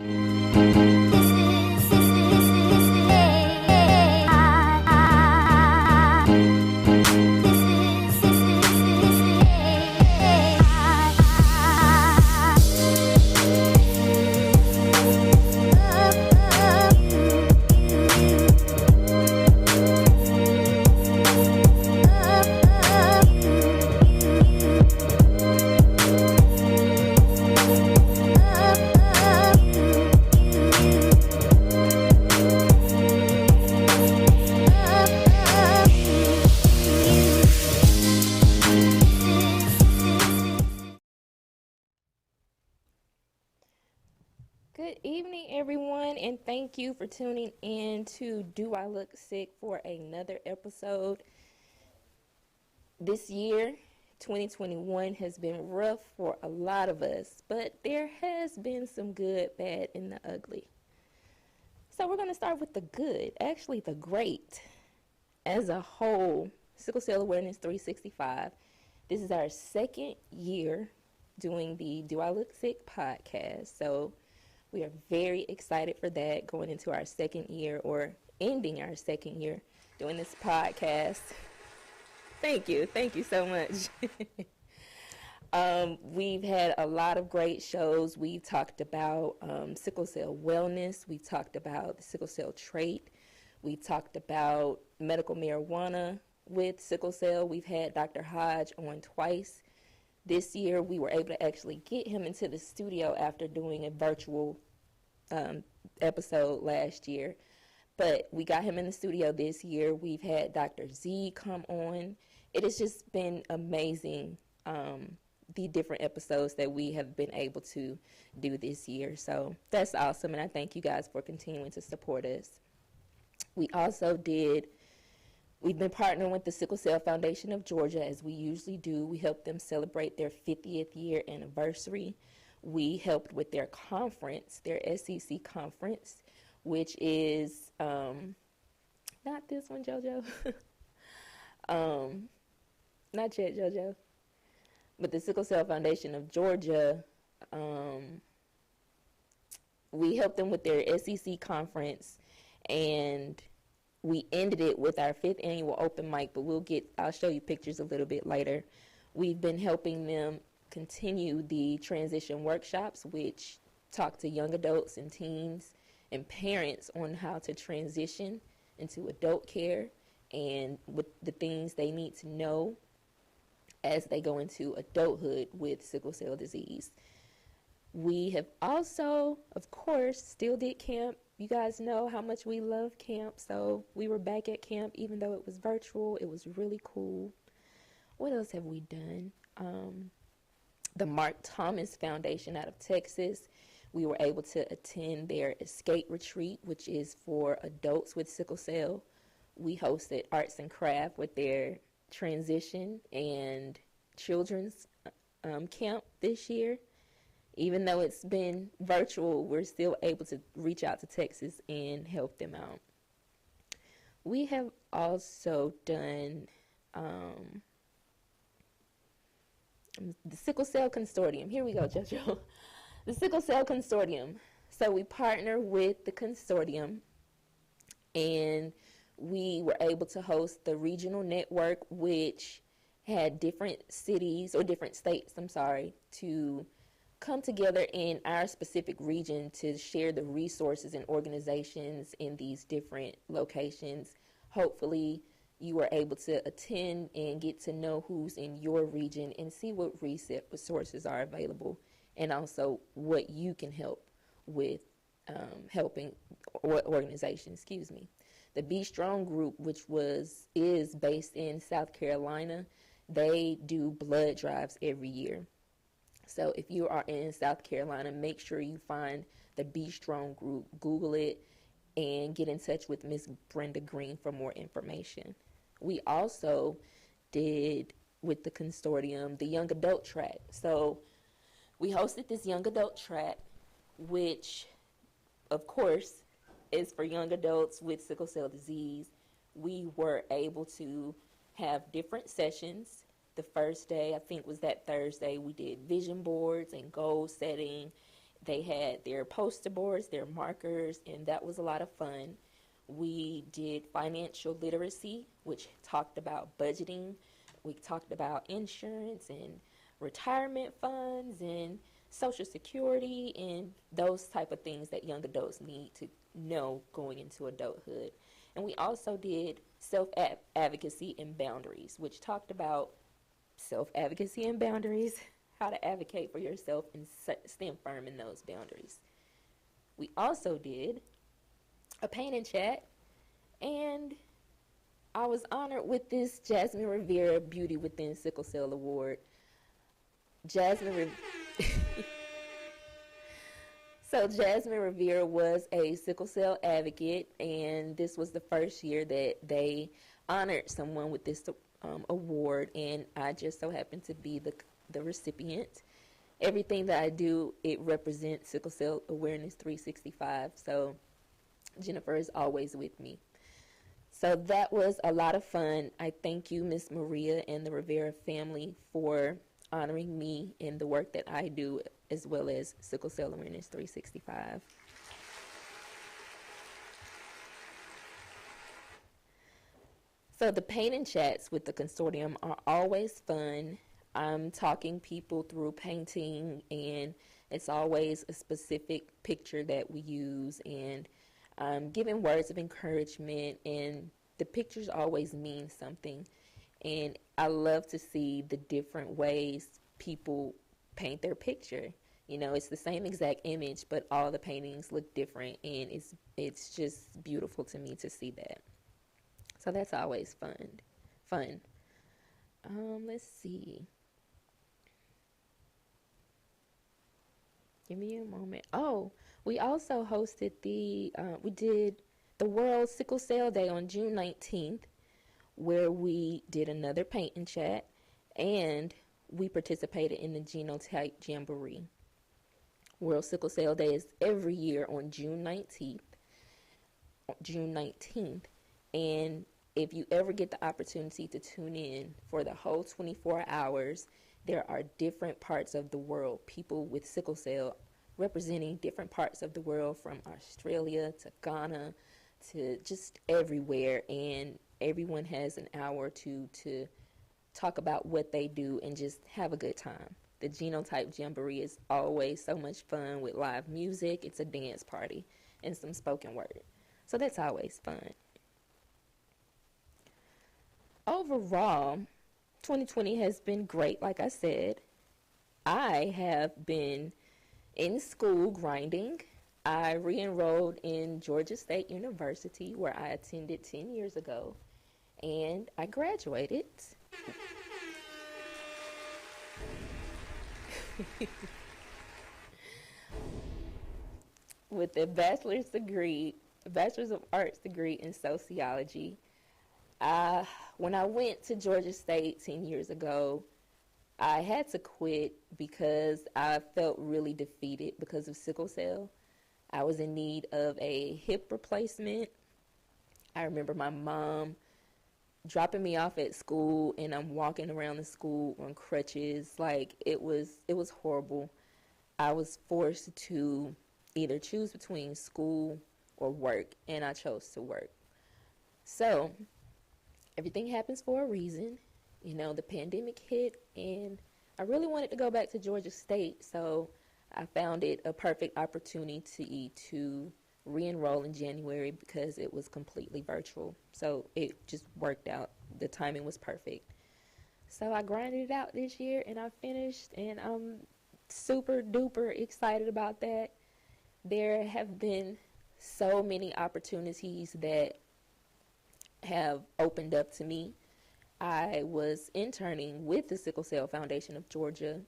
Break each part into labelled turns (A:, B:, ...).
A: Good evening, everyone, and thank you for tuning in to Do I Look Sick for another episode. This year, 2021, has been rough for a lot of us, but there has been some good, bad, and the ugly. So we're going to start with the good, actually the great. As a whole, Sickle Cell Awareness 365, this is our second year doing the Do I Look Sick podcast. So we are very excited for that, going into our second year or ending our second year doing this podcast. Thank you so much. We've had a lot of great shows. We've talked about sickle cell wellness. We talked about the sickle cell trait. We talked about medical marijuana with sickle cell. We've had Dr. Hodge on twice. This year, we were able to actually get him into the studio after doing a virtual episode last year. But we got him in the studio this year. We've had Dr. Z come on. It has just been amazing, the different episodes that we have been able to do this year. So that's awesome, and I thank you guys for continuing to support us. We've been partnering with the Sickle Cell Foundation of Georgia, as we usually do. We helped them celebrate their 50th year anniversary. We helped with their conference, their SEC conference, which is, not this one, JoJo. Not yet, JoJo. But the Sickle Cell Foundation of Georgia, we helped them with their SEC conference, and we ended it with our 5th annual open mic, but I'll show you pictures a little bit later. We've been helping them continue the transition workshops, which talk to young adults and teens and parents on how to transition into adult care and with the things they need to know as they go into adulthood with sickle cell disease. We have also, of course, still did camp. You guys know how much we love camp, so we were back at camp even though it was virtual. It was really cool. What else have we done? The Mark Thomas Foundation out of Texas, we were able to attend their escape retreat, which is for adults with sickle cell. We hosted arts and craft with their transition and children's camp this year. Even though it's been virtual, we're still able to reach out to Texas and help them out. We have also done the Sickle Cell Consortium. Here we go, JoJo. The Sickle Cell Consortium. So we partner with the consortium, and we were able to host the regional network, which had different cities or different states, to come together in our specific region to share the resources and organizations in these different locations. Hopefully, you are able to attend and get to know who's in your region and see what resources are available, and also what you can help with helping organizations. The Be Strong group, which is based in South Carolina, they do blood drives every year. So if you are in South Carolina, make sure you find the Be Strong group, Google it, and get in touch with Miss Brenda Green for more information. We also did, with the consortium, the young adult track. So we hosted this young adult track, which, of course, is for young adults with sickle cell disease. We were able to have different sessions. The first day, I think was that Thursday, we did vision boards and goal setting They had their poster boards, their markers, and that was a lot of fun. We did financial literacy, which talked about budgeting. We talked about insurance and retirement funds and social security and those type of things that young adults need to know going into adulthood. And we also did self-advocacy and boundaries, which talked about self-advocacy and boundaries, how to advocate for yourself and stand firm in those boundaries. We also did a paint and chat, and I was honored with this Jasmine Rivera Beauty Within Sickle Cell Award. So Jasmine Rivera was a sickle cell advocate, and this was the first year that they honored someone with this award, and I just so happened to be the recipient. Everything that I do, it represents Sickle Cell Awareness 365, so Jennifer is always with me. So that was a lot of fun. I thank you, Miss Maria and the Rivera family, for honoring me in the work that I do, as well as Sickle Cell Awareness 365. So the paint and chats with the consortium are always fun. I'm talking people through painting, and it's always a specific picture that we use, and giving words of encouragement, and the pictures always mean something. And I love to see the different ways people paint their picture. You know, it's the same exact image, but all the paintings look different, and it's just beautiful to me to see that. So that's always fun. Let's see. Give me a moment. Oh, we also hosted we did the World Sickle Cell Day on June 19th, where we did another paint and chat, and we participated in the Genotype Jamboree. World Sickle Cell Day is every year on June 19th, and if you ever get the opportunity to tune in for the whole 24 hours, there are different parts of the world, people with sickle cell representing different parts of the world, from Australia to Ghana to just everywhere, and everyone has an hour or two to talk about what they do and just have a good time. The Genotype Jamboree is always so much fun with live music. It's a dance party and some spoken word. So that's always fun. Overall, 2020 has been great, like I said. I have been in school grinding. I re-enrolled in Georgia State University, where I attended 10 years ago, and I graduated. With a bachelor's of arts degree in sociology. When I went to Georgia State 10 years ago, I had to quit because I felt really defeated because of sickle cell. I was in need of a hip replacement. I remember my mom dropping me off at school, and I'm walking around the school on crutches. Like, it was horrible. I was forced to either choose between school or work, and I chose to work. So everything happens for a reason. You know, the pandemic hit, and I really wanted to go back to Georgia State, so I found it a perfect opportunity to re-enroll in January because it was completely virtual. So it just worked out. The timing was perfect. So I grinded it out this year, and I finished, and I'm super duper excited about that. There have been so many opportunities that have opened up to me. I was interning with the Sickle Cell Foundation of Georgia.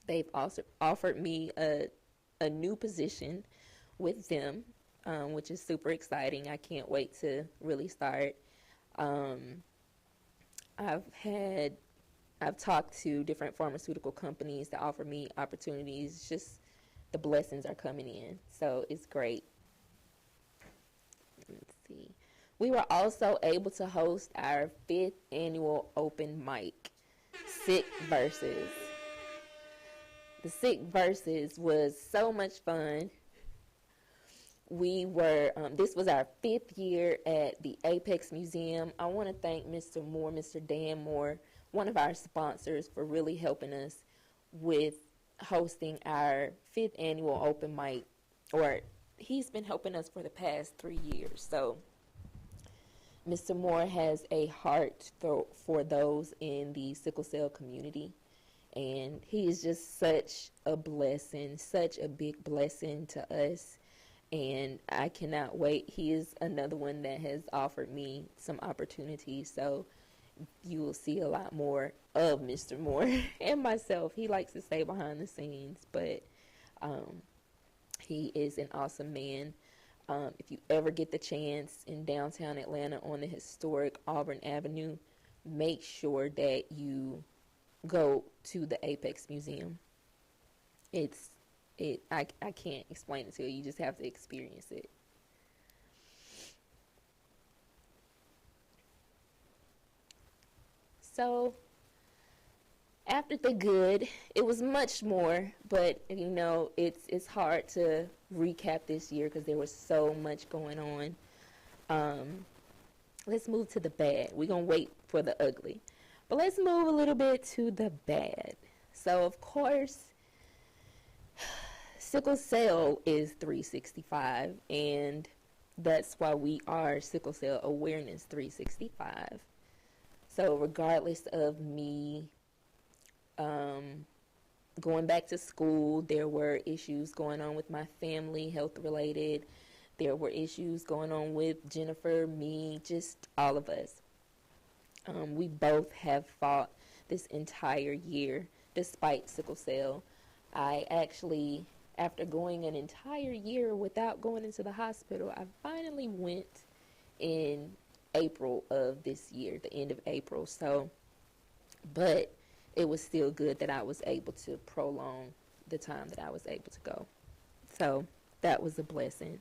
A: They've also offered me a new position with them, which is super exciting. I can't wait to really start. I've talked to different pharmaceutical companies that offer me opportunities. Just the blessings are coming in, so it's great. Let's see. We were also able to host our 5th annual open mic, Sick Versus. The Sick Verses was so much fun. We were, this was our 5th year at the Apex Museum. I want to thank Mr. Moore, Mr. Dan Moore, one of our sponsors, for really helping us with hosting our 5th annual open mic, or he's been helping us for the past 3 years. So Mr. Moore has a heart for those in the sickle cell community, and he is just such a blessing, such a big blessing to us, and I cannot wait. He is another one that has offered me some opportunities, so you will see a lot more of Mr. Moore and myself. He likes to stay behind the scenes, but he is an awesome man. If you ever get the chance in downtown Atlanta on the historic Auburn Avenue, make sure that you go to the Apex Museum. I can't explain it to you. You just have to experience it. So after the good, it was much more, but you know, it's hard to recap this year because there was so much going on. Let's move to the bad. We're going to wait for the ugly. But let's move a little bit to the bad. So, of course, sickle cell is 365, and that's why we are Sickle Cell Awareness 365. So, regardless of me going back to school, there were issues going on with my family, health related. There were issues going on with Jennifer, me, just all of us. We both have fought this entire year despite sickle cell. I actually, after going an entire year without going into the hospital, I finally went in April of this year, the end of April. So, but it was still good that I was able to prolong the time that I was able to go. So that was a blessing.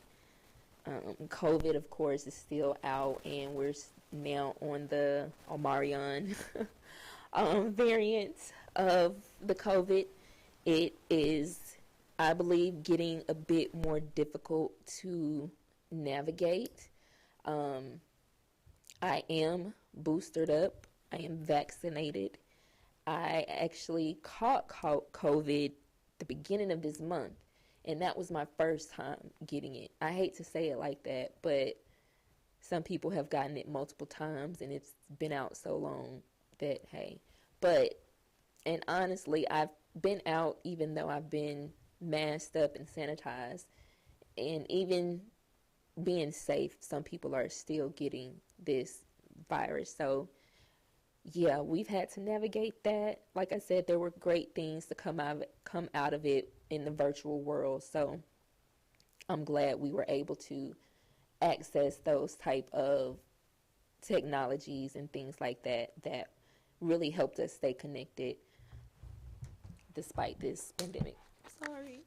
A: COVID, of course, is still out, and we're now on the Omarion variant of the COVID. It is, I believe, getting a bit more difficult to navigate. I am boosted up. I am vaccinated. I actually caught COVID the beginning of this month, and that was my first time getting it. I hate to say it like that, but some people have gotten it multiple times, and it's been out so long that, hey. But, and honestly, I've been out even though I've been masked up and sanitized, and even being safe, some people are still getting this virus. So, yeah, we've had to navigate that. Like I said, there were great things to come out of it in the virtual world. So I'm glad we were able to access those type of technologies and things like that that really helped us stay connected despite this pandemic. Sorry.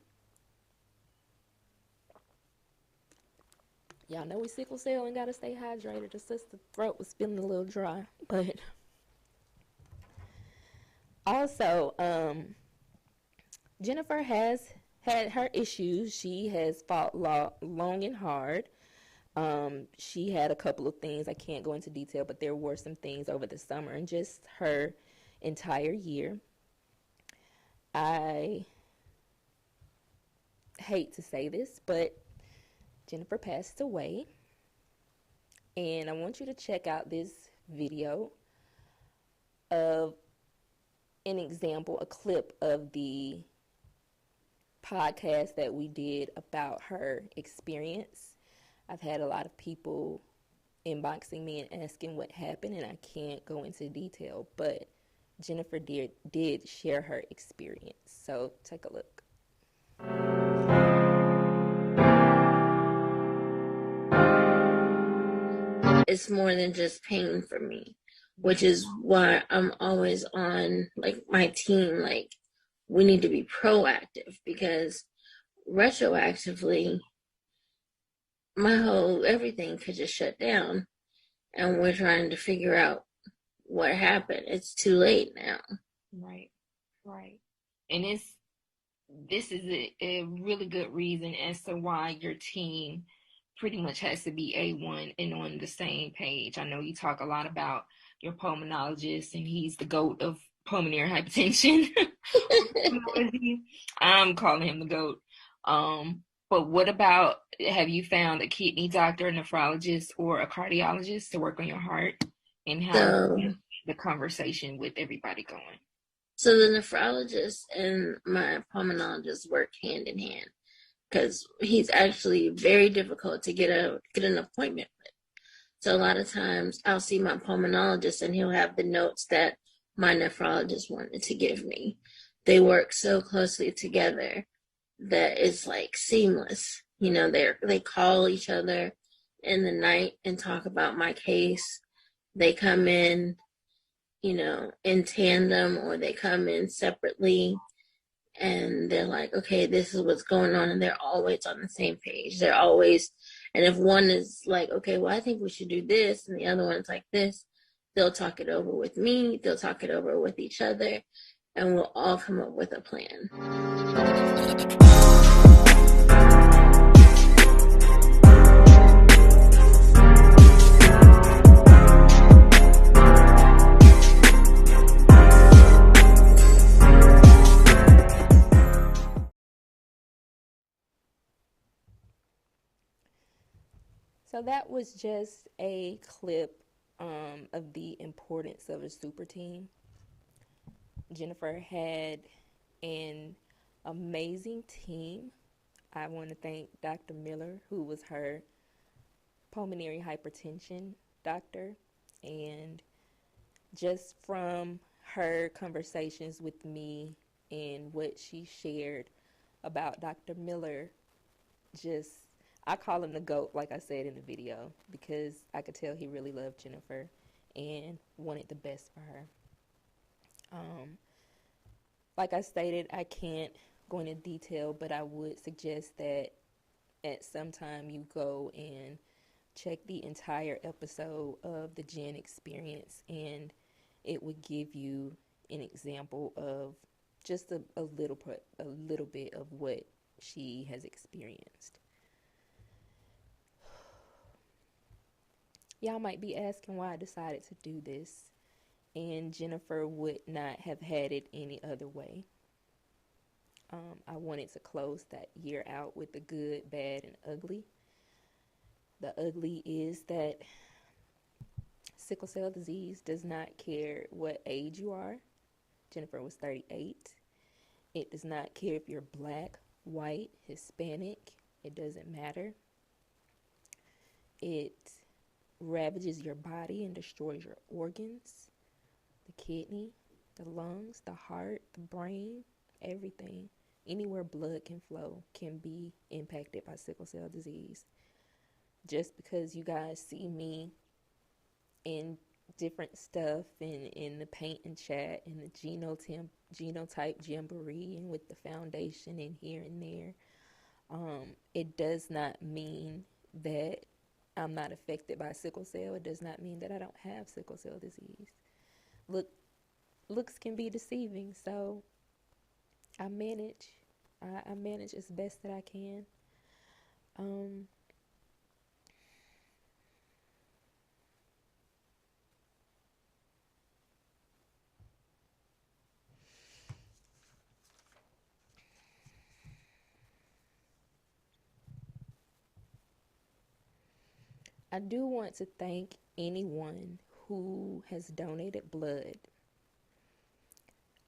A: Y'all know we sickle cell and gotta stay hydrated. It's just the throat was feeling a little dry, but also, Jennifer has had her issues. She has fought long and hard. She had a couple of things. I can't go into detail, but there were some things over the summer and just her entire year. I hate to say this, but Jennifer passed away. And I want you to check out this video of an example, a clip of the podcast that we did about her experience. I've had a lot of people inboxing me and asking what happened, and I can't go into detail, but Jennifer did share her experience. So take a look.
B: It's more than just pain for me, which is why I'm always on, like, my team, like, we need to be proactive, because retroactively, my whole everything could just shut down, and we're trying to figure out what happened. It's too late now.
A: Right. And this is a really good reason as to why your team pretty much has to be A1 and on the same page. I know you talk a lot about your pulmonologist, and he's the GOAT of pulmonary hypertension. I'm calling him the GOAT. But what about, have you found a kidney doctor, a nephrologist, or a cardiologist to work on your heart? And how is
B: So,
A: the conversation with everybody going?
B: so the nephrologist and my pulmonologist work hand in hand because he's actually very difficult to get an appointment with. So a lot of times I'll see my pulmonologist and he'll have the notes that my nephrologist wanted to give me. They work so closely together that it's like seamless. You know, they call each other in the night and talk about my case. They come in, you know, in tandem or they come in separately and they're like, okay, this is what's going on, and they're always on the same page. They're always, and if one is like, okay, well, I think we should do this, and the other one's like this, they'll talk it over with me, they'll talk it over with each other, and we'll all come up with a plan.
A: So that was just a clip of the importance of a super team. Jennifer had an amazing team. I want to thank Dr. Miller, who was her pulmonary hypertension doctor. And just from her conversations with me and what she shared about Dr. Miller, just, I call him the GOAT, like I said in the video, because I could tell he really loved Jennifer and wanted the best for her. Um, like I stated, I can't go into detail, but I would suggest that at some time you go and check the entire episode of the Jen Experience, and it would give you an example of just a little bit of what she has experienced. Y'all might be asking why I decided to do this, and Jennifer would not have had it any other way. I wanted to close that year out with the good, bad, and ugly. The ugly is that sickle cell disease does not care what age you are. Jennifer was 38. It does not care if you're black, white, Hispanic. It doesn't matter. It ravages your body and destroys your organs, the kidney, the lungs, the heart, the brain, everything. Anywhere blood can flow can be impacted by sickle cell disease. Just because you guys see me in different stuff in the paint and chat and the genotype jamboree and with the foundation and here and there, it does not mean that I'm not affected by sickle cell. It does not mean that I don't have sickle cell disease. Look, looks can be deceiving, so I manage. I manage as best that I can. Um, I do want to thank anyone who has donated blood.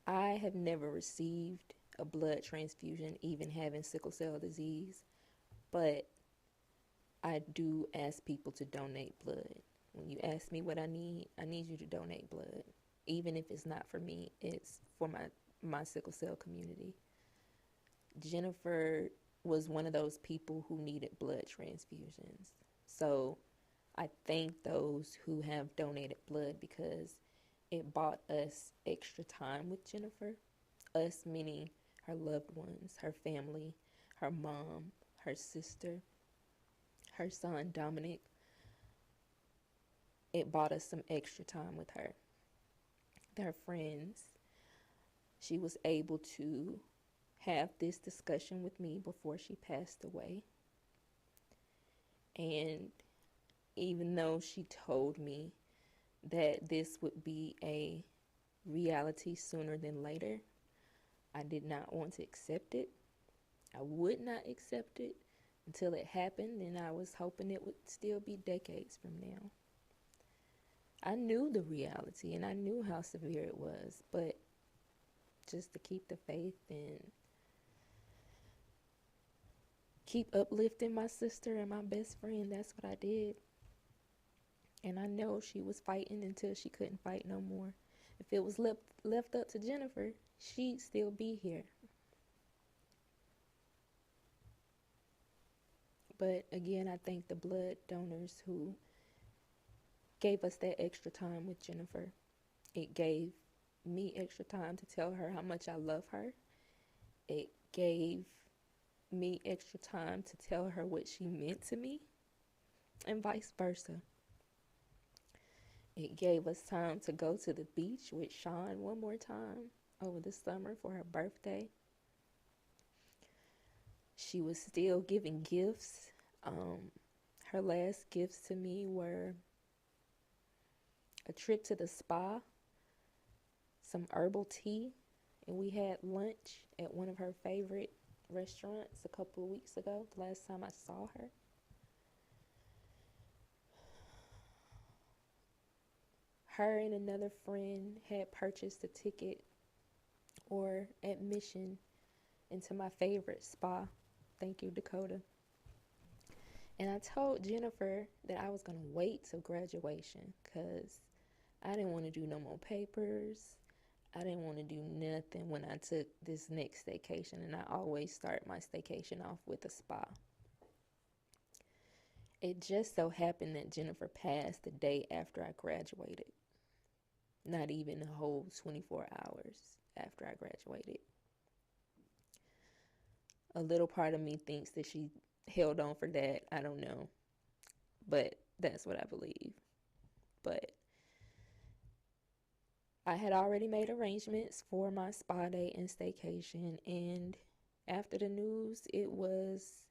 A: I have never received a blood transfusion, even having sickle cell disease, but I do ask people to donate blood. When you ask me what I need you to donate blood. Even if it's not for me, it's for my sickle cell community. Jennifer was one of those people who needed blood transfusions. So I thank those who have donated blood because it bought us extra time with Jennifer. Us meaning her loved ones, her family, her mom, her sister, her son Dominic. It bought us some extra time with her. Their friends. She was able to have this discussion with me before she passed away. And even though she told me that this would be a reality sooner than later, I did not want to accept it. I would not accept it until it happened, and I was hoping it would still be decades from now. I knew the reality and I knew how severe it was, but just to keep the faith and keep uplifting my sister and my best friend, that's what I did. And I know she was fighting until she couldn't fight no more. If it was left up to Jennifer, she'd still be here. But again, I thank the blood donors who gave us that extra time with Jennifer. It gave me extra time to tell her how much I love her. It gave me extra time to tell her what she meant to me, and vice versa. It gave us time to go to the beach with Sean one more time over the summer for her birthday. She was still giving gifts. Her last gifts to me were a trip to the spa, some herbal tea, and we had lunch at one of her favorite restaurants a couple of weeks ago, the last time I saw her. Her and another friend had purchased a ticket or admission into my favorite spa. Thank you, Dakota. And I told Jennifer that I was going to wait till graduation because I didn't want to do no more papers. I didn't want to do nothing when I took this next staycation, and I always start my staycation off with a spa. It just so happened that Jennifer passed the day after I graduated. Not even a whole 24 hours after I graduated. A little part of me thinks that she held on for that. I don't know. But that's what I believe. But I had already made arrangements for my spa day and staycation, and after the news, it was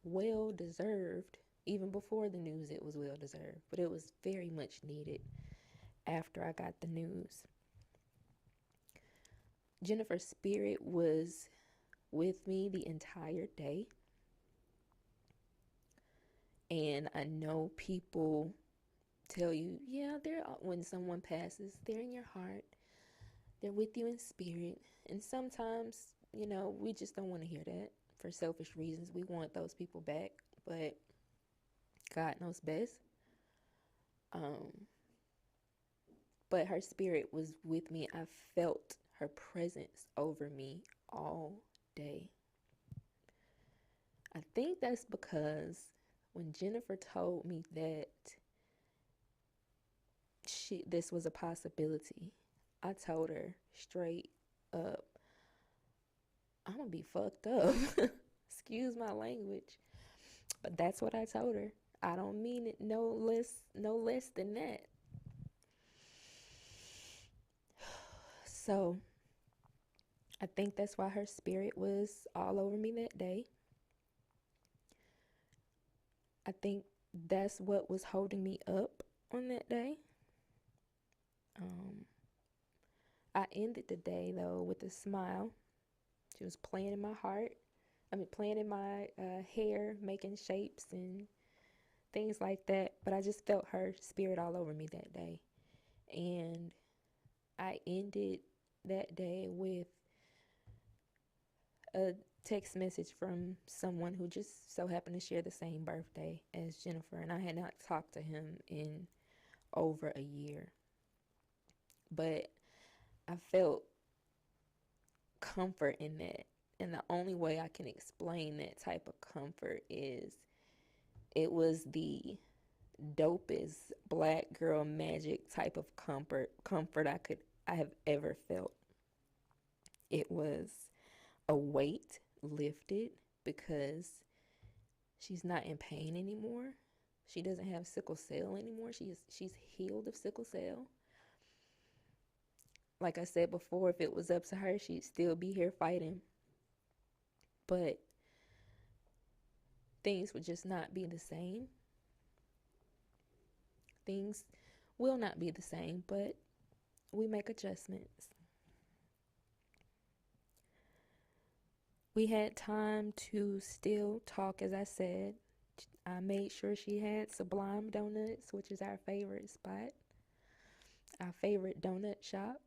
A: well deserved. Even before the news, it was well deserved, but it was very much needed after I got the news. Jennifer's spirit was with me the entire day, and I know people tell you, yeah, they're when someone passes, they're in your heart, they're with you in spirit, and sometimes, we just don't want to hear that for selfish reasons. We want those people back, but God knows best. But her spirit was with me. I felt her presence over me all day. I think that's because when Jennifer told me that this was a possibility, I told her straight up, I'm gonna be fucked up. Excuse my language, but that's what I told her. I don't mean it no less than that. So I think that's why her spirit was all over me that day. I think that's what was holding me up on that day. I ended the day though with a smile. She was playing in my heart. Playing in my hair, making shapes and things like that. But I just felt her spirit all over me that day. And I ended that day with a text message from someone who just so happened to share the same birthday as Jennifer. And I had not talked to him in over a year. But I felt comfort in that. And the only way I can explain that type of comfort is it was the dopest black girl magic type of comfort I have ever felt. It was a weight lifted because she's not in pain anymore. She doesn't have sickle cell anymore. She's healed of sickle cell. Like I said before, if it was up to her, she'd still be here fighting. but things would just not be the same. Things will not be the same, but we make adjustments. We had time to still talk, as I said. I made sure she had Sublime Donuts, which is our favorite spot, our favorite donut shop.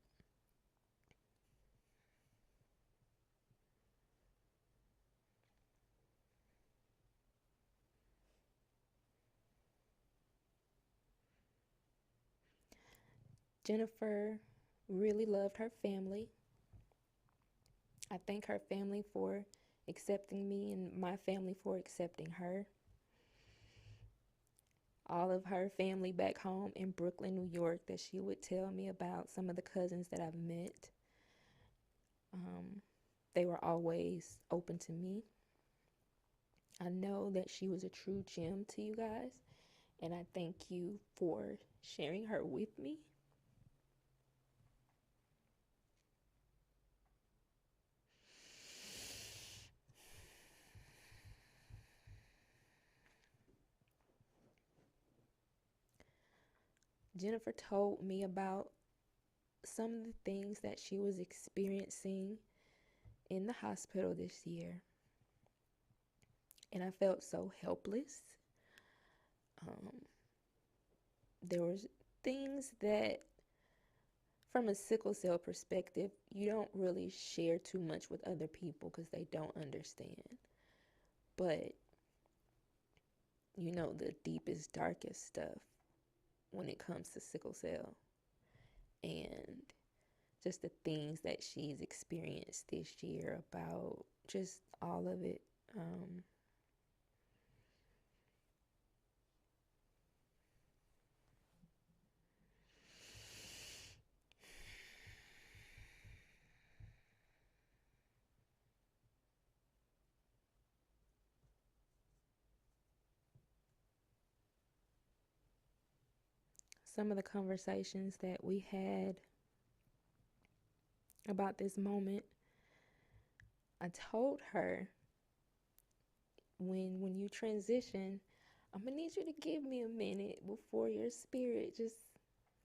A: Jennifer really loved her family. I thank her family for accepting me and my family for accepting her. All of her family back home in Brooklyn, New York, that she would tell me about, some of the cousins that I've met, they were always open to me. I know that she was a true gem to you guys, and I thank you for sharing her with me. Jennifer told me about some of the things that she was experiencing in the hospital this year, and I felt so helpless. There was things that, from a sickle cell perspective, you don't really share too much with other people because they don't understand. But you know the deepest, darkest stuff when it comes to sickle cell, and just the things that she's experienced this year, about just all of it. Some of the conversations that we had about this moment, I told her, when you transition, I'm gonna need you to give me a minute before your spirit just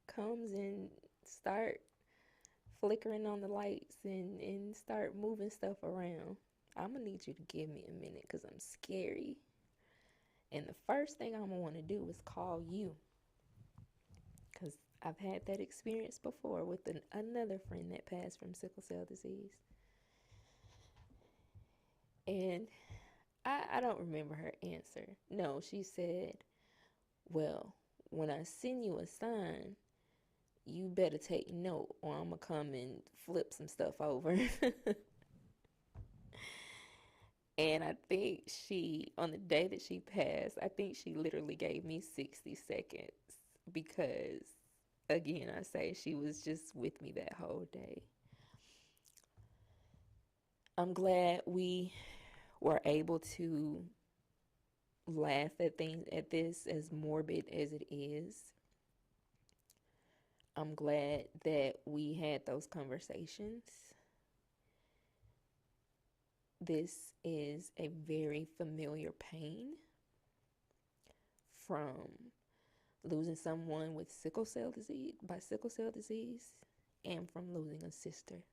A: comes and start flickering on the lights and start moving stuff around. I'm gonna need you to give me a minute because I'm scary. And the first thing I'm gonna want to do is call you, because I've had that experience before with another friend that passed from sickle cell disease. And I don't remember her answer. No, she said, well, when I send you a sign, you better take note or I'm gonna come and flip some stuff over. And I think she, on the day that she passed, I think she literally gave me 60 seconds because, again, I say she was just with me that whole day. I'm glad we were able to laugh at things, at this, as morbid as it is. I'm glad that we had those conversations. This is a very familiar pain from losing someone with sickle cell disease, by sickle cell disease, and from losing a sister.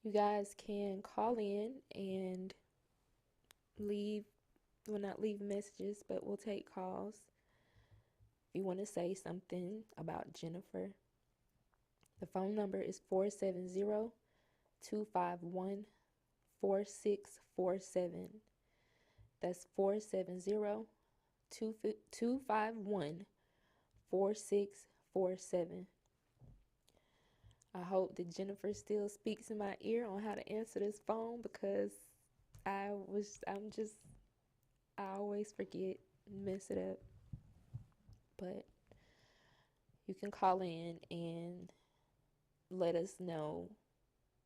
A: You guys can call in and leave, well, not leave messages, but we'll take calls. If you want to say something about Jennifer, the phone number is 470-251-4647. That's 470-251-4647. I hope that Jennifer still speaks in my ear on how to answer this phone, because I'm just, I always forget and mess it up. But you can call in and let us know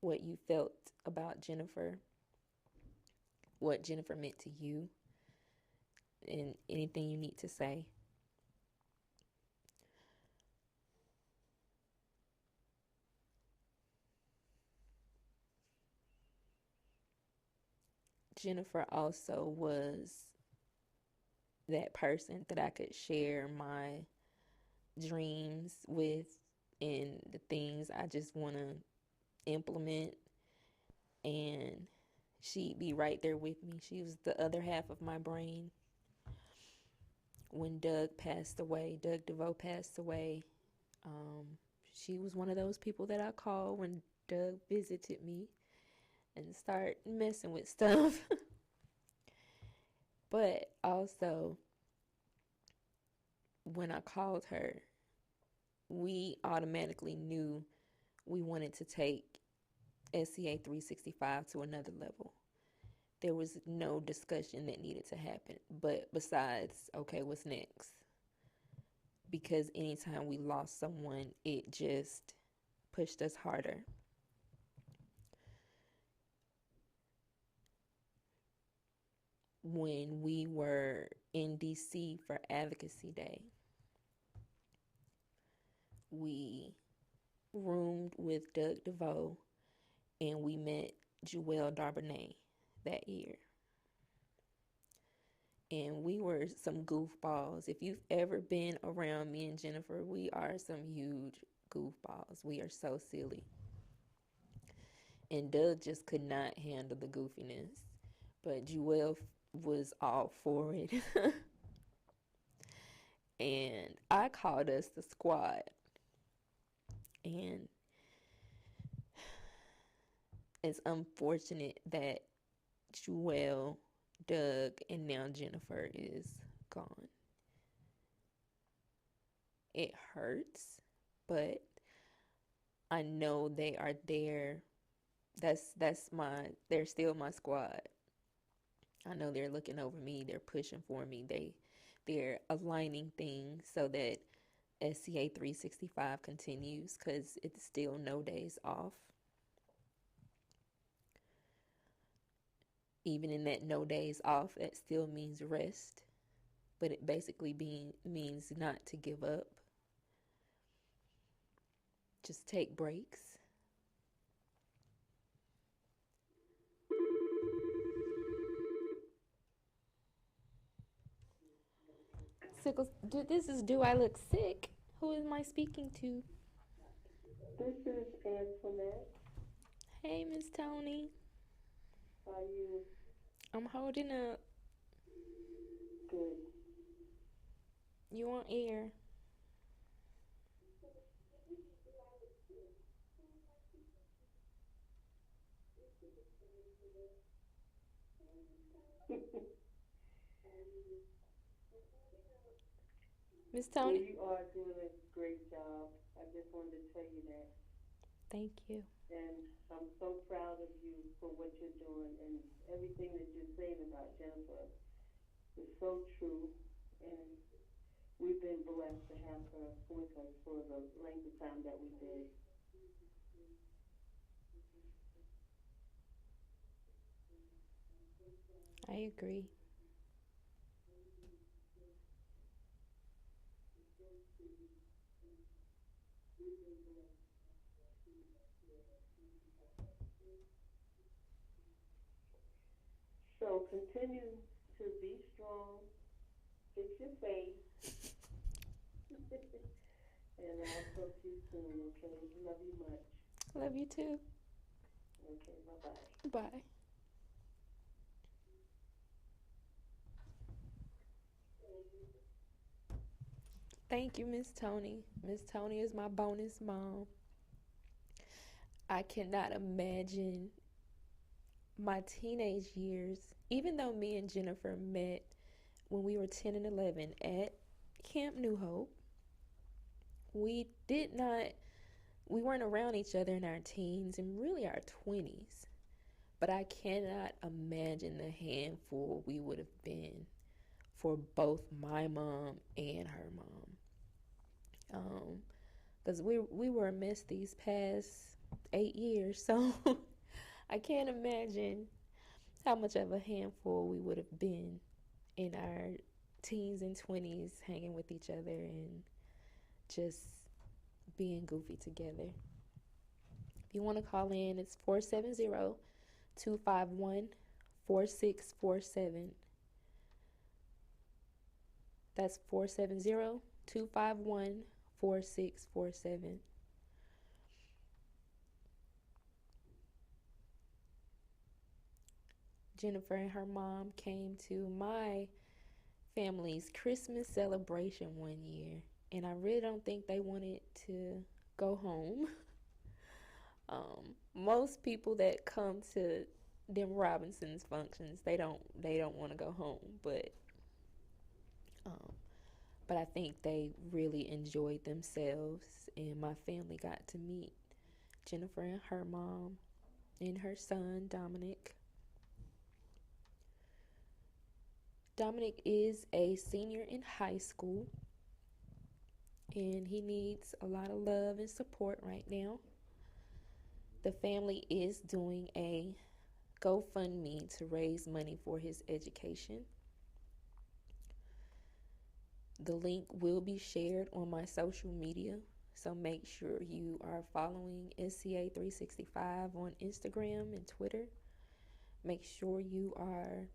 A: what you felt about Jennifer, what Jennifer meant to you, and anything you need to say. Jennifer also was that person that I could share my dreams with and the things I just want to implement. And she'd be right there with me. She was the other half of my brain. When Doug DeVoe passed away, um, she was one of those people that I called when Doug visited me and start messing with stuff. But also, when I called her, we automatically knew we wanted to take SCA 365 to another level. There was no discussion that needed to happen, but besides, okay, what's next? Because anytime we lost someone, it just pushed us harder. When we were in DC for Advocacy Day, we roomed with Doug DeVoe and we met Jewel Darbonnet that year. And we were some goofballs. If you've ever been around me and Jennifer, we are some huge goofballs. We are so silly. And Doug just could not handle the goofiness. But Jewel was all for it. And I called us the squad. And it's unfortunate that Jewel, Doug, and now Jennifer is gone. It hurts, but I know they are there. They're still my squad. I know they're looking over me, they're pushing for me, they're aligning things so that SCA 365 continues because it's still no days off. Even in that no days off, that still means rest, but it basically means not to give up. Just take breaks. Sickles, this is Do I Look Sick? Who am I speaking to?
C: This is Antoinette.
A: Hey, Miss Tony.
C: How are you?
A: I'm holding up.
C: Good.
A: You on air? Miss
C: Well,
A: Tony?
C: you are doing a great job. I just wanted to tell you that.
A: Thank you.
C: And I'm so proud of you for what you're doing and everything that you're saying about Jennifer is so true. And we've been blessed to have her with us for the length of time that we did.
A: I agree.
C: So continue to be strong, fix your faith, and I'll talk to you soon, okay? Love you much.
A: Love you too.
C: Okay, bye-bye.
A: Bye. Thank you, Miss Tony. Miss Tony is my bonus mom. I cannot imagine my teenage years, even though me and Jennifer met when we were 10 and 11 at Camp New Hope, we did not, we weren't around each other in our teens and really our 20s. But I cannot imagine the handful we would have been for both my mom and her mom. Because we were a mess these past 8 years, so I can't imagine how much of a handful we would have been in our teens and 20s hanging with each other and just being goofy together. If you want to call in, it's 470 251 4647. That's 470-251-4647. Jennifer and her mom came to my family's Christmas celebration one year, and I really don't think they wanted to go home. Most people that come to them Robinson's functions, they don't want to go home, but I think they really enjoyed themselves, and my family got to meet Jennifer and her mom and her son Dominic. Dominic is a senior in high school, and he needs a lot of love and support right now. The family is doing a GoFundMe to raise money for his education. The link will be shared on my social media, so make sure you are following SCA365 on Instagram and Twitter. Make sure you are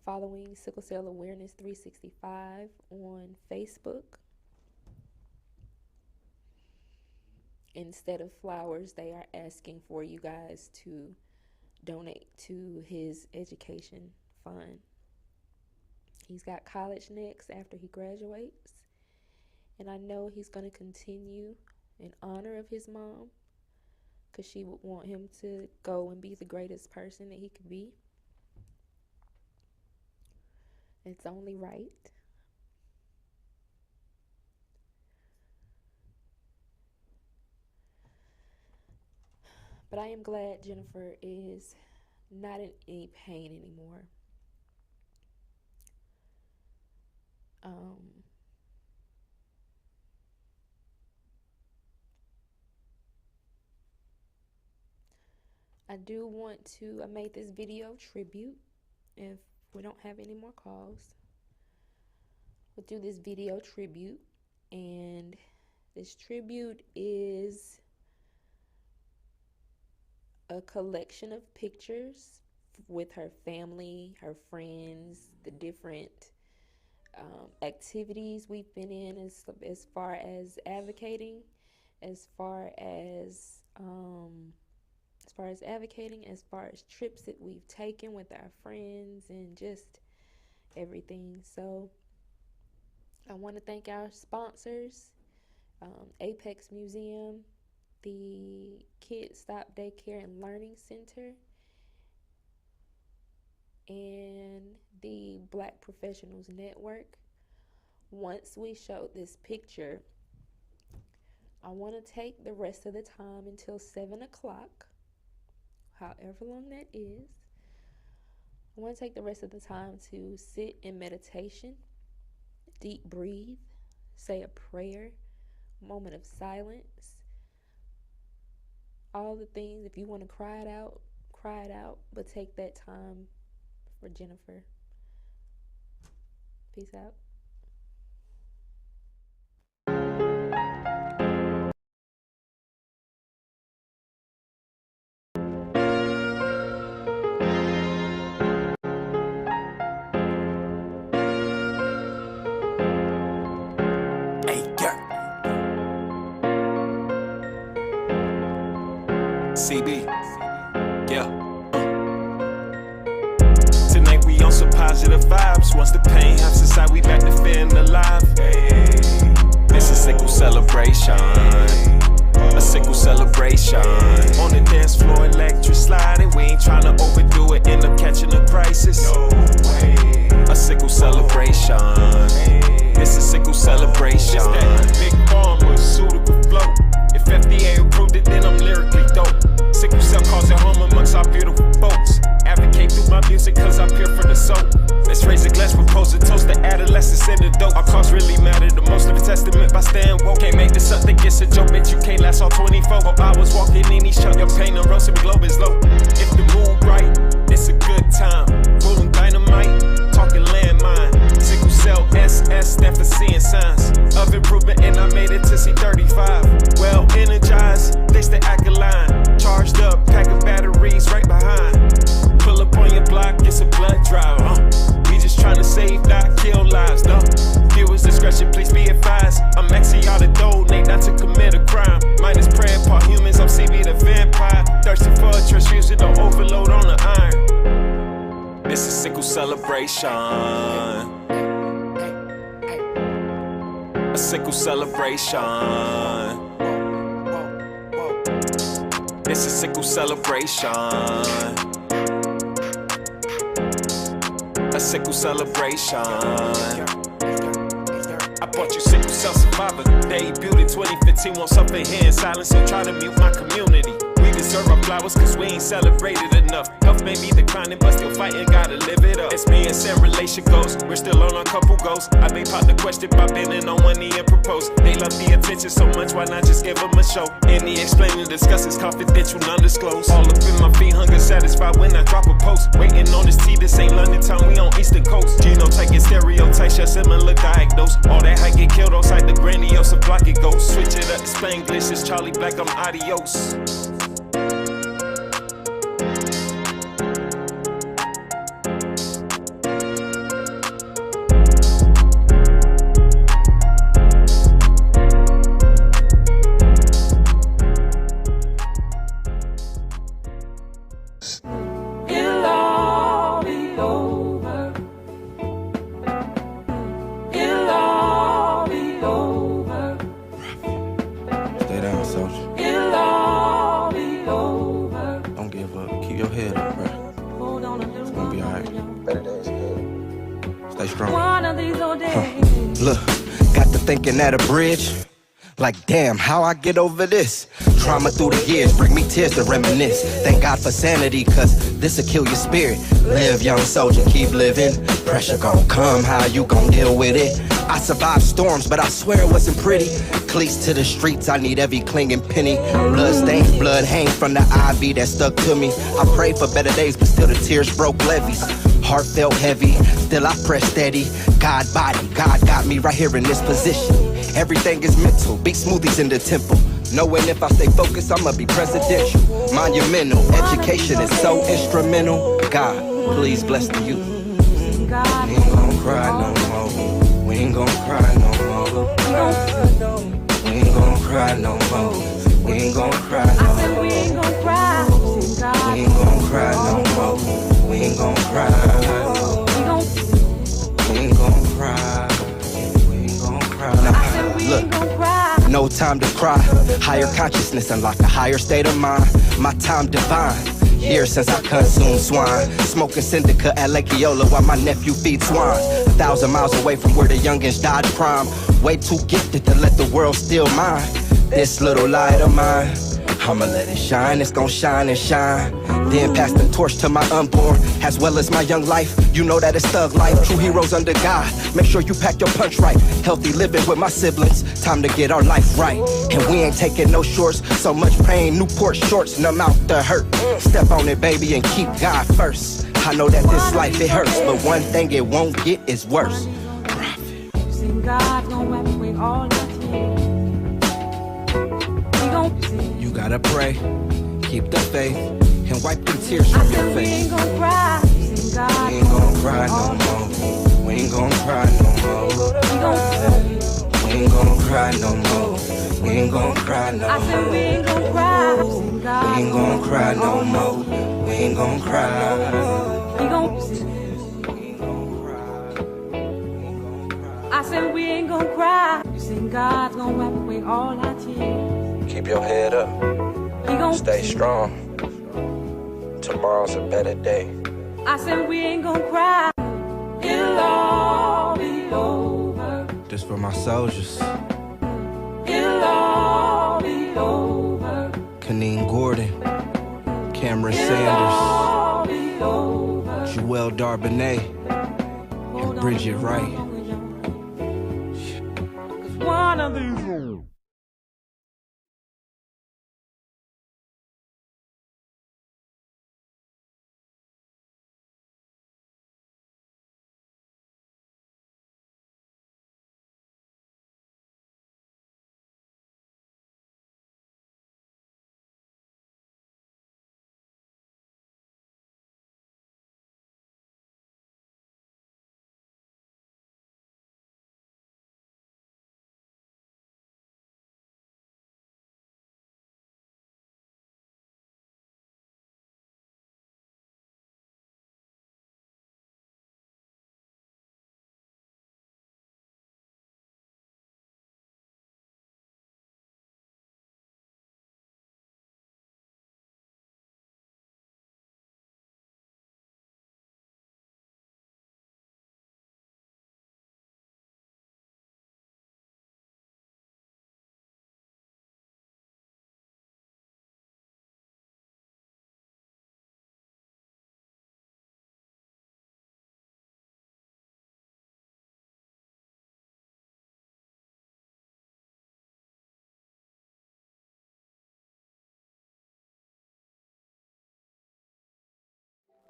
A: following Sickle Cell Awareness 365 on Facebook. Instead of flowers, they are asking for you guys to donate to his education fund. He's got college next after he graduates, and I know he's going to continue in honor of his mom, because she would want him to go and be the greatest person that he could be. It's only right. But I am glad Jennifer is not in any pain anymore. I made this video tribute. If we don't have any more calls, we'll do this video tribute. And this tribute is a collection of pictures with her family, her friends, the different activities we've been in as far as advocating, as far as trips that we've taken with our friends, and just everything. So I want to thank our sponsors, Apex Museum, the Kids Stop Daycare and Learning Center, and the Black Professionals Network. Once we showed this picture, I want to take the rest of the time until 7 o'clock, however long that is. I want to take the rest of the time to sit in meditation, deep breathe, say a prayer, moment of silence, all the things. If you want to cry it out, but take that time for Jennifer. Peace out.
D: CB, yeah. Tonight we on some positive vibes. Once the pain hops inside, we back to feeling alive. Hey, this is sickle celebration, a sickle celebration. On the dance floor, electric sliding. We ain't trying to overdo it, end up catching a crisis. No way. A sickle celebration. This is sickle celebration. It's that big pharmaceutical flow. If FDA approved it, then I'm lyrically dope. Sickle cell causing harm amongst our beautiful folks. Advocate through my music cause I'm pure for the soul. Let's raise a glass, propose a toast to adolescence and the dope. Our cause really matter the most, of a testament by staying woke. Can't make this up, think it's a joke, bitch, you can't last all 24 hours walking in each truck. Your pain and roasting me, globe is low. If the mood right, it's a good time. Rolling dynamite, talking landmine. Sickle cell SS, stand for seeing signs of improvement, and I made it to C35. Well energized, thanks to Alkaline. Charged up, pack of batteries right behind. Pull up celebration. A sickle celebration. It's a sickle celebration. A sickle celebration. I bought you sickle cell survivor. Debuted in 2015, won't suffer here in silence, so try to mute my community. We deserve our flowers cause we ain't celebrated enough. Health may be declining, but still fighting, gotta live it up. It's me and Sam relation goes, we're still on a couple goals. I may pop the question by bending on one knee and propose. They love the attention so much, why not just give them a show? Any explaining, discuss is confidential, non-disclosed. All up in my feet, hunger satisfied when I drop a post. Waiting on this tea, this ain't London town, we on Eastern Coast. Genotyping stereotypes, yeah, similar diagnose. All that hype get killed outside the grandiose, a block it goes. Switch it up, Spanglish, it's Charlie Black, I'm adios.
C: It'll all be over. It'll all be over.
E: Stay down, soldier.
C: It'll all be over.
E: Don't give up. Keep your head up, bro.
C: Hold on a
E: It's
C: little
E: gonna be alright. Better days ahead. Stay strong.
C: One of these old days.
E: Look, got to thinking at a bridge. Like, damn, how I get over this? Trauma through the years bring me tears to reminisce. Thank God for sanity, cause this'll kill your spirit. Live, young soldier, keep living. Pressure gon' come, how you gon' deal with it? I survived storms, but I swear it wasn't pretty. Cleats to the streets, I need every clinging penny. Blood stains, blood hangs from the IV that stuck to me. I prayed for better days, but still the tears broke levees. Heart felt heavy, still I pressed steady. God body, God got me right here in this position. Everything is mental, big smoothies in the temple. Knowing if I stay focused, I'ma be presidential. Monumental, education is so instrumental. God, please bless the youth. We ain't gon' cry no more. We ain't gon' cry no more. We ain't gon' cry no more. We ain't gon' cry no more.
C: We ain't gon' cry.
E: We ain't gon' cry no more. We ain't gon' cry. We ain't gon' cry. We ain't gon' cry. Look, no time to cry. Higher consciousness unlock a higher state of mind. My time divine. Years since I consumed swine. Smoking Syndica at Lake Eola while my nephew feeds swine. 1,000 miles away from where the youngins died prime. Way too gifted to let the world steal mine. This little light of mine, I'ma let it shine, it's gon' shine and shine. Then pass the torch to my unborn, as well as my young life. You know that it's thug life, true heroes under God. Make sure you pack your punch right. Healthy living with my siblings, time to get our life right. And we ain't taking no shorts, so much pain, Newport shorts, numb out the hurt. Step on it, baby, and keep God first. I know that this life, it hurts, but one thing it won't get is worse. Prophet.
C: God's gonna wipe away all our tears.
E: You gotta pray, keep the faith, and wipe the tears from your
C: We
E: face.
C: ain't gon' cry.
E: We ain't gon' cry no more. We ain't gon' cry no more. We ain't gon' cry no more. We ain't gon' cry no more.
C: We ain't gon' cry.
E: We ain't gon' cry no more. We ain't gon' cry.
C: I said we ain't gon' cry. God's gonna wipe away all our tears.
E: Keep your head up. Stay strong. Tomorrow's a better day.
C: I said we ain't gon' cry. It'll all be over.
E: Just for my soldiers.
C: It'll all be over.
E: Kaneen Gordon, Cameron
C: It'll
E: Sanders,
C: all be over.
E: Joelle Darbonet, and Bridget Wright.
C: One of these.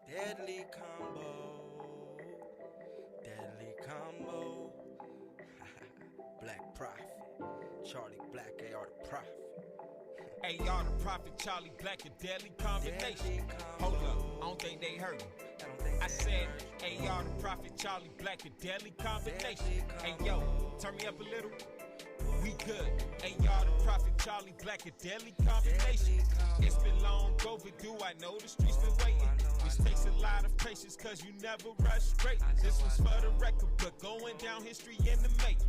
E: Deadly combo. Deadly combo. Black Prophet. Charlie Black, AR the Prophet.
D: AR the Prophet, Charlie Black, a deadly combination. Hold up, I don't think they heard me. I said, AR the Prophet, Charlie Black, a deadly combination. Hey yo, turn me up a little. We good. AR the Prophet, Charlie Black, a deadly combination. It's been long overdue, I know the streets been waiting. Which takes a lot of patience, cause you never rush great. This was for the record, but going down history in the making.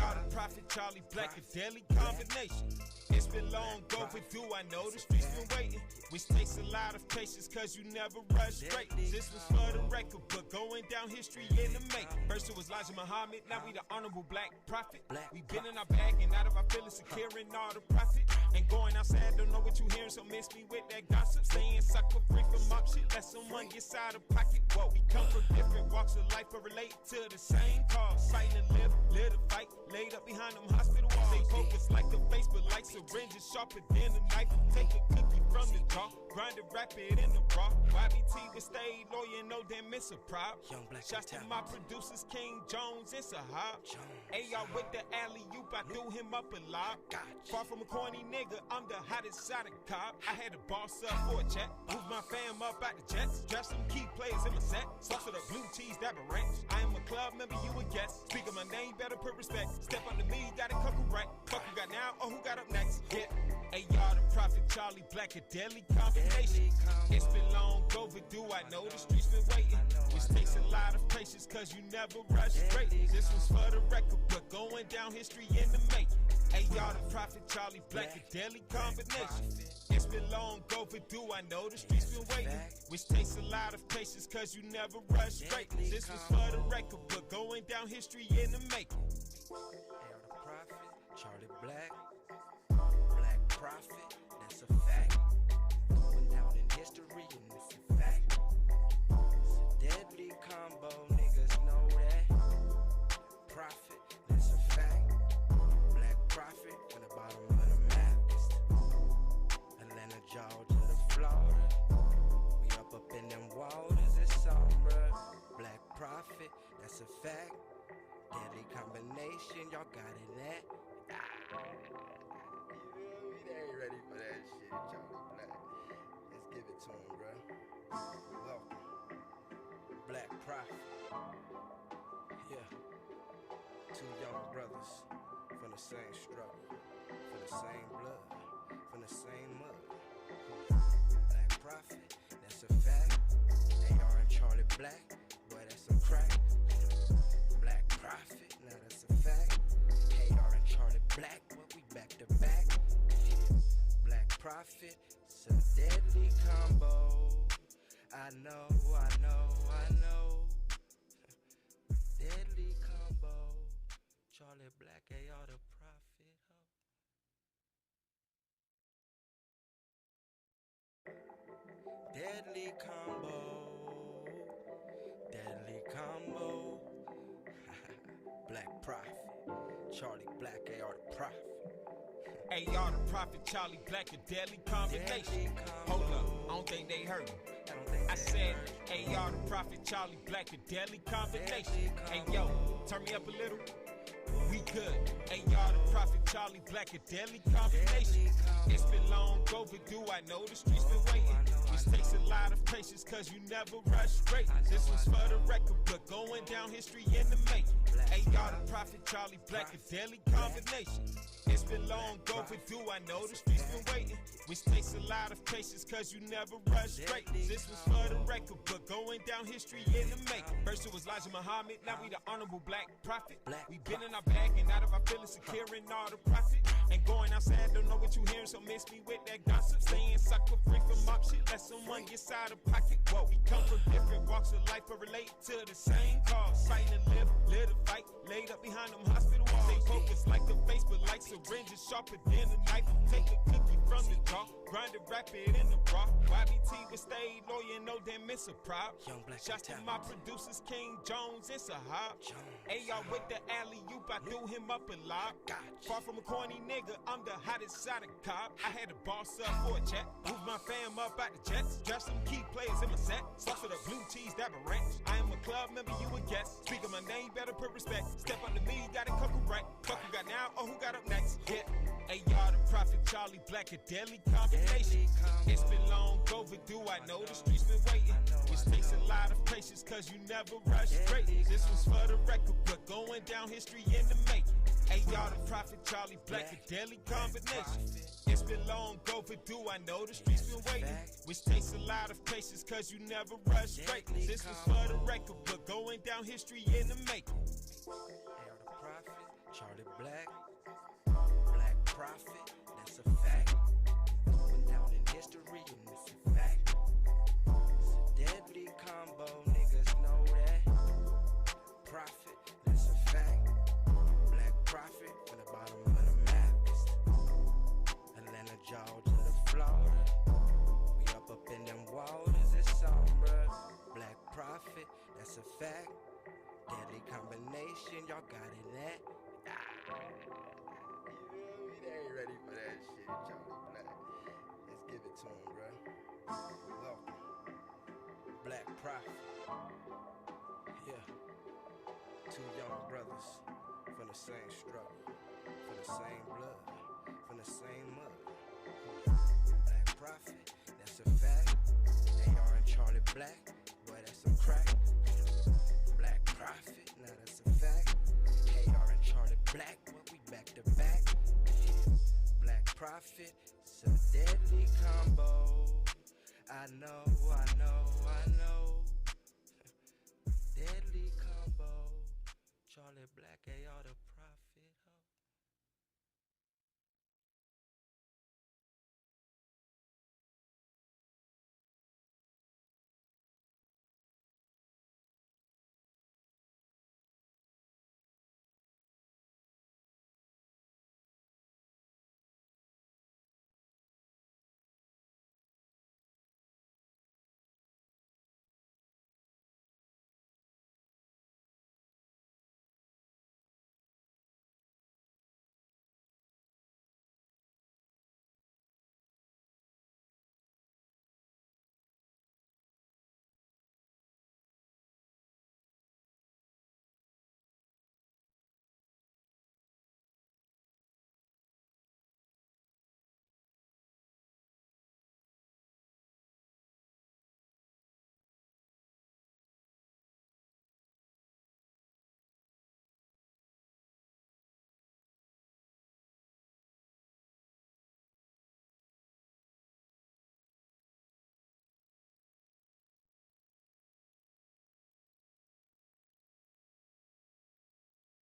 D: AR the Prophet, Charlie Black, a deadly combination. It's been long overdue, I know the streets been waiting. Which takes a lot of patience, cause you never rush straight. This was for the record, but going down history in the making. First it was Elijah Muhammad, now we the honorable Black Prophet. We been in our bag and out of our feelings, securing all the profit. And going outside, don't know what you hearing, so miss me with that gossip. Staying sucker free from mob shit, let someone get out of pocket. Whoa, we come from different walks of life, but relate to the same cause. Fighting and live a fight, laid up behind them hospital walls. They focus like a face, but like syringes sharper than a knife. Take a cookie from the jar, grind it, wrap it in the raw. YBT would stay loyal, no damn miss a prop. Shots to my producers, King Jones, it's a hop. AR with the alley-oop, I threw him up a lot. Far from a corny nigga, I'm the hottest side of cop. I had to boss up for a check, move my fam up out the jets. Draft some key players in my set, sauce with a blue cheese, that a ranch. I am a club member, you a guest. Speak of my name, better put respect. Step up to me, got a couple right. Fuck who got now, or who got up next? Yeah. AR the Prophet, Charlie Black, a deadly combination. It's been long overdue, I know the streets been waiting. Which takes a lot of patience, cause you never rush straight. This was for the record, but going down history in the making. AR the Prophet, Charlie Black, a deadly combination. It's been long overdue, I know the streets been waiting. Which takes a lot of patience, cause you never rush straight. This was for the record, but going down history in the making.
E: AR the Prophet, Charlie Black. Black Prophet, that's a fact. Going down in history, and it's a fact. It's a deadly combo, niggas know that. Prophet, that's a fact. Black Prophet, on the bottom of the map. Atlanta, Georgia to Florida. We up in them waters, it's somber. Black Prophet, that's a fact. Deadly combination, y'all got it at. They ain't ready for that shit, Charlie Black. Let's give it to him, bro. Welcome. Black Prophet. Yeah. Two young brothers from the same struggle, from the same blood, from the same mud. Black Prophet, that's a fact. AR and Charlie Black, boy, that's some crack. Black Prophet, now that's a fact. AR and Charlie Black, what we back to back. Black Prophet, it's a deadly combo. I know. Deadly combo. Charlie Black, AR the Prophet. Deadly combo. Deadly combo. Black Prophet. Charlie Black, AR the Prophet.
D: AR the Prophet, Charlie Black, a deadly combination. Hold up, I don't think they heard me. I said, AR the Prophet, Charlie Black, a deadly combination. Hey yo, turn me up a little. We good. AR the Prophet, Charlie Black, a deadly combination. It's been long overdue, I know the streets been waiting. Which takes a lot of patience, cause you never rush straight. This was for the record, but going down history in the making. AR the Prophet, Charlie Black, a deadly combination. It's been long overdue, I know the streets been waiting. Which takes a lot of patience, cause you never rush straight. This was for the record, but going down history in the making. First it was Elijah Muhammad, now we the honorable Black Prophet. We been in our bag and out of our feelings, securing all the profit. And going outside, don't know what you hearing, so miss me with that gossip. Staying sucker free from mob shit, let someone get out of pocket. Whoa, we come from different walks of life, but relate to the same cause. Fighting and live a fight, laid up behind them hospital walls. They focus like a face, but like syringes sharper than a knife. Take a cookie from the talk. Grinded rapid in the rock. YBT was stayed loyal, no damn miss a prop. Shots to my producers, King Jones and Sahab. Hey, y'all with the alley-oop, I threw him up a lot. Far from a corny nigga, I'm the hottest side of cop. I had to boss up for a check. Move my fam up out the jets. Draft some key players in my set. Sauce for the blue cheese, that ranch. I am a club member, you a guest. Speak of my name, better put respect. Step up to me, got a couple right. Fuck who got now, or who got up next? Yeah. Hey, y'all, the Prophet Charlie Black, a deadly combination. It's been long overdue, I know the streets been waiting. Which takes a lot of patience, cause you never rush greatness. This was for the record, but going down history in the making. Hey, y'all, the Prophet Charlie Black, a deadly combination. It's been long overdue, I know the streets been waiting. Which takes a lot of patience, cause you never rush greatness. This was for the record, but going down history in the making.
E: Hey, y'all, the Prophet Charlie Black. Black Prophet, that's a fact. Went down in history and it's a fact. It's a deadly combo, niggas know that. Prophet, that's a fact. Black Prophet, from the bottom of the map. It's Atlanta, Georgia to Florida. We up in them waters, it's sombra. Black Prophet, that's a fact. Deadly combination, y'all got it at. They ain't ready for that shit, Charlie Black. Let's give it to him, bro. Welcome. Black Prophet. Yeah. Two young brothers from the same struggle, from the same blood, from the same mud. Black Prophet, that's a fact. AR and Charlie Black, boy, that's some crack. Black Prophet, now that's a fact. AR and Charlie Black, well, we back to back. Black Prophet, it's a deadly combo. I know. Deadly combo. Charlie Black, AR the Prophet.